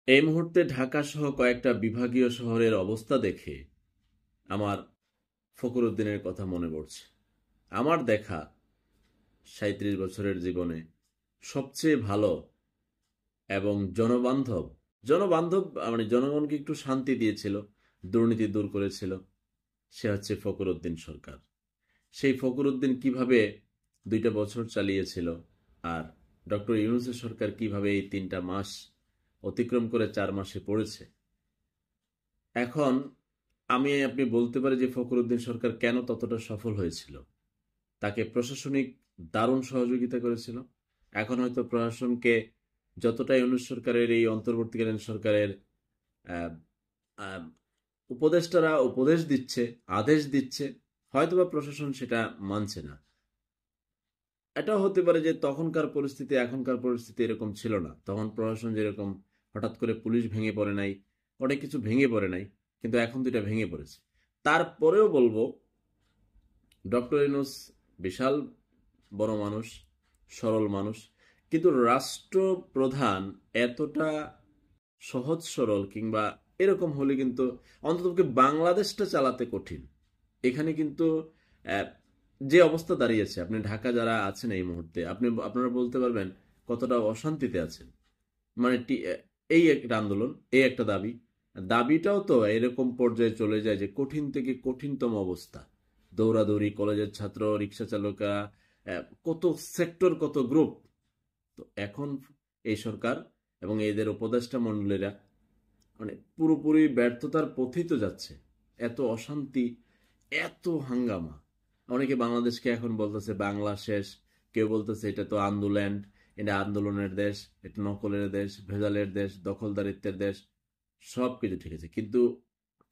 এই মুহূর্তে ঢাকা সহ কয়েকটা বিভাগীয় শহরের অবস্থা দেখে আমার ফখরুদ্দিনের কথা মনে পড়ছে। আমার দেখা ৩৭ বছরের জীবনে সবচেয়ে ভালো এবং জনবান্ধব জনবান্ধব মানে জনগণকে একটু শান্তি দিয়েছিল, দুর্নীতি দূর করেছিল, সে হচ্ছে ফখরুদ্দিন সরকার। সেই ফখরুদ্দিন কিভাবে ২টা বছর চালিয়েছিল, আর ডক্টর ইউনূসের সরকার কিভাবে এই ৩টা মাস অতিক্রম করে ৪ মাসে পড়েছে। এখন আপনি বলতে পারি যে ফখরুদ্দিন সরকার কেন ততটা সফল হয়েছিল। তাকে প্রশাসনিক দারুণ সহযোগিতা করেছিল। এখন হয়তো প্রশাসনকে যতটাই ইউনূস সরকারের এই অন্তর্বর্তীকালীন সরকারের আহ, আহ, উপদেষ্টারা উপদেশ দিচ্ছে, আদেশ দিচ্ছে, হয়তোবা প্রশাসন সেটা মানছে না। এটাও হতে পারে যে তখনকার পরিস্থিতি এখনকার পরিস্থিতি এরকম ছিল না। তখন প্রশাসন যেরকম হঠাৎ করে পুলিশ ভেঙে পড়ে নাই, অনেক কিছু ভেঙে পড়ে নাই, কিন্তু এখন দুইটা ভেঙে পড়েছে। তারপরেও বলবো ডক্টর ইউনূস বিশাল বড় মানুষ, সরল মানুষ, কিন্তু রাষ্ট্রপ্রধান এতটা সহজ সরল কিংবা এরকম হলে কিন্তু অন্ততপক্ষে বাংলাদেশটা চালাতে কঠিন। এখানে কিন্তু আহ, যে অবস্থা দাঁড়িয়েছে, আপনি ঢাকা যারা আছেন এই মুহূর্তে আপনারা বলতে পারবেন কতটা অশান্তিতে আছেন। মানে এই একটা আন্দোলন, এই একটা দাবি, দাবিটাও তো এরকম পর্যায়ে চলে যায় যে কঠিন থেকে কঠিনতম অবস্থা। দৌড়াদৌড়ি, কলেজের ছাত্র, রিক্সা চালকা, কত সেক্টর, কত গ্রুপ। তো এখন এই সরকার এবং এদের উপদেষ্টা মণ্ডলীরা মানে পুরোপুরি ব্যর্থতার পথেই তো যাচ্ছে। এত অশান্তি, এত হাঙ্গামা। অনেকে বাংলাদেশকে এখন বলতেছে বাংলা শেষ, কেউ বলতেছে এটা তো আন্দোলন, এটা আন্দোলনের দেশ, এটা নকলের দেশ, ভেজালের দেশ, দখলদারিত্বের দেশ। সব কিছু ঠিক আছে, কিন্তু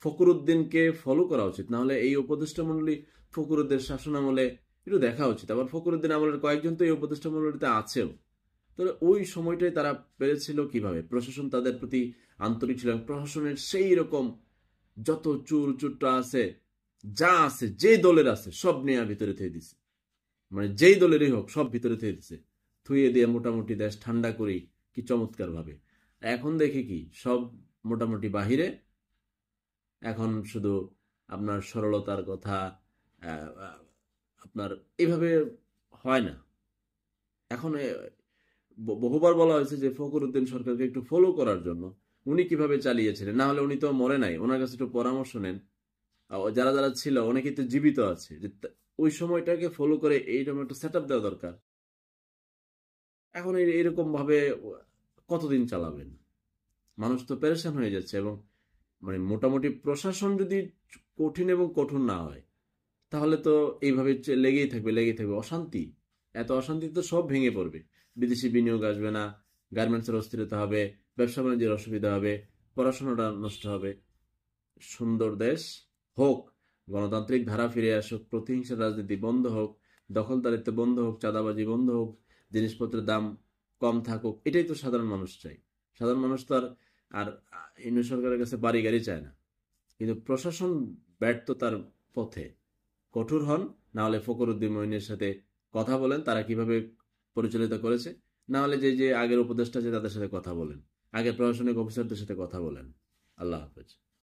ফখরুদ্দিনকে ফলো করা উচিত। না হলে এই উপদেষ্টা মণ্ডলী ফখরুদ্দিন শাসন আমলে একটু দেখা উচিত। আবার ফখরুদ্দিন আমলের কয়েকজন তো এই উপদেষ্টা মণ্ডলীতে আছেও। তবে ওই সময়টাই তারা পেরেছিল কিভাবে, প্রশাসন তাদের প্রতি আন্তরিক ছিল। প্রশাসনের সেই রকম যত চুর চুট্টা আছে, যা আছে, যে দলের আছে, সব নেয়া ভিতরে থুয়ে দিছে। মানে যেই দলেরই হোক সব ভিতরে থুয়ে দিছে, থুয়ে দিয়ে মোটামুটি দেশ ঠান্ডা করি কি চমৎকার ভাবে। এখন দেখি কি সব মোটামুটি বাহিরে। এখন শুধু আপনার সরলতার কথা, আপনার এভাবে হয় না। এখন বহুবার বলা হয়েছে যে ফখরুদ্দিন সরকারকে একটু ফলো করার জন্য, উনি কিভাবে চালিয়েছিলেন। না হলে উনি তো মরে নাই, ওনার কাছে একটু পরামর্শ নেন। যারা যারা ছিল অনেকেই তো জীবিত আছে, যে ওই সময়টাকে ফলো করে এইরকম একটা সেট আপ দেওয়া দরকার। এখন এরকম ভাবে কতদিন চালাবেন? মানুষ তো পেরেশান হয়ে যাচ্ছে। এবং মানে মোটামুটি প্রশাসন যদি কঠিন এবং কঠোর না হয়, তাহলে তো এইভাবে লেগেই থাকবে অশান্তি। এত অশান্তি তো সব ভেঙে পড়বে। বিদেশি বিনিয়োগ আসবে না, গার্মেন্টসের অস্থিরতা হবে, ব্যবসা বাণিজ্যের অসুবিধা হবে, পড়াশোনাটা নষ্ট হবে। সুন্দর দেশ হোক, গণতান্ত্রিক ধারা ফিরে আসুক, প্রতিহিংসার রাজনীতি বন্ধ হোক, দখলদারিত্ব বন্ধ হোক, চাঁদাবাজি বন্ধ হোক, জিনিসপত্রের দাম কম থাকুক, এটাই তো সাধারণ মানুষ চাই। সাধারণ মানুষ তো আর ইউনিট সরকারের কাছে বাড়ি গাড়ি চায় না। কিন্তু প্রশাসন ব্যর্থতার পথে, কঠোর হন। না হলে ফখরুদ্দিন মঈনের সাথে কথা বলেন, তারা কিভাবে পরিচালিত করেছে। না হলে যে যে আগের উপদেষ্টা আছে তাদের সাথে কথা বলেন, আগের প্রশাসনিক অফিসারদের সাথে কথা বলেন। আল্লাহ হাফেজ।